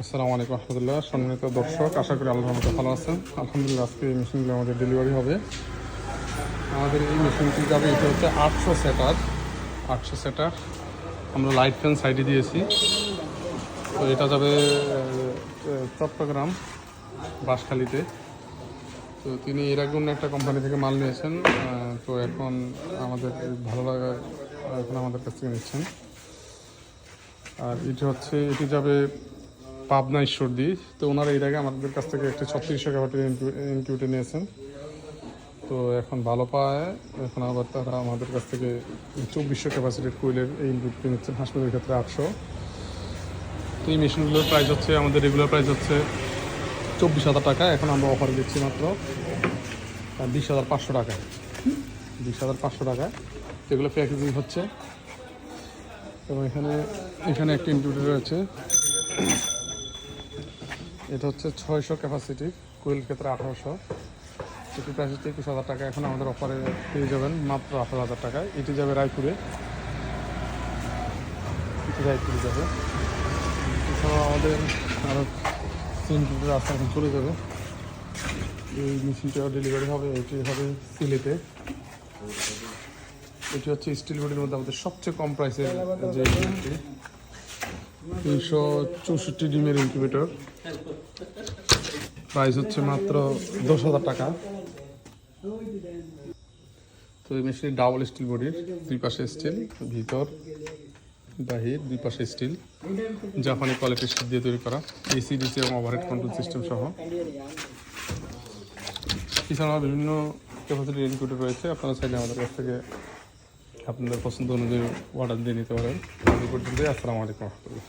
আসসালামু আলাইকুম রহমতুল্লাহ। সম্মানিত দর্শক, আশা করি আল্লাহর রহমতে ভালো আছেন। আলহামদুলিল্লাহ, আজকে এই মেশিনগুলো আমাদের ডেলিভারি হবে। আমাদের এই মেশিনটি যাবে, এটা হচ্ছে 800 সেটার। আমরা লাইট ফ্যান সাইডে দিয়েছি। তো এটা যাবে চট্টগ্রাম বাঁশখালীতে। তো তিনি এর আগে অন্য একটা কোম্পানি থেকে মাল নিয়েছেন। তো এখন আমাদের ভালো লাগা এখন আমাদের কাছ থেকে নিচ্ছেন। আর এটি যাবে পাবনা ঈশ্বরদী। তো ওনারা এর আগে আমাদের কাছ থেকে একটি 3600 ক্যাপাসিটির ইনকিউবেটর নিয়েছেন। তো এখন ভালো পায়, এখন আবার তারা আমাদের কাছ থেকে 2400 ক্যাপাসিটির কোয়েলের এই ইনকিউবেটর নিচ্ছেন। হাসপাতালের ক্ষেত্রে 800। তো এই মেশিনগুলোর প্রাইস হচ্ছে, আমাদের রেগুলার প্রাইস হচ্ছে 24,000 টাকা। এখন আমরা অফারে দিচ্ছি মাত্র 20,500 টাকায়। 20,500 টাকায় যেগুলো প্যাকেজিং হচ্ছে। এবং এখানে একটি ইনকিউবেটর রয়েছে। এটা হচ্ছে 600 ক্যাপাসিটির, কোয়েল ক্ষেত্রে 1800। এটি প্রাইস হচ্ছে 21,000 টাকা। এখন আমাদের অফারে পেয়ে যাবেন মাত্র 18,000 টাকায়। এটি যাবে রায়পুরে, যাবে। এছাড়াও আমাদের আরও ইনকিউবেটর আসতে এখন চলে যাবে। এই মেশিনটাও ডেলিভারি হবে। এটি হবে সিলেটে। এটি হচ্ছে স্টিল বডির মধ্যে আমাদের সবচেয়ে কম প্রাইসের যে ইনকিউবেটরটি, 364 ডিমের ইনকিউবেটর। প্রাইস হচ্ছে মাত্র 10,000 টাকা। তো এই মেশিনের ডাবল স্টিল বডির, দুই পাশে স্টিল, ভিতর বাহির দুই পাশে স্টিল, জাপানি কোয়ালিটির শীট দিয়ে তৈরি করা, এসি ডিসি এবং ওভারহেড কন্ট্রোল সিস্টেম সহ। এছাড়াও বিভিন্ন ক্যাপাসিটির ইনকিউবেটর রয়েছে। আপনারা চাইলে আমাদের কাছ থেকে আপনাদের পছন্দ অনুযায়ী অর্ডার দিয়ে নিতে পারেন। এই পর্যন্তই। আসসালামু আলাইকুম রহমতুল্লাহ।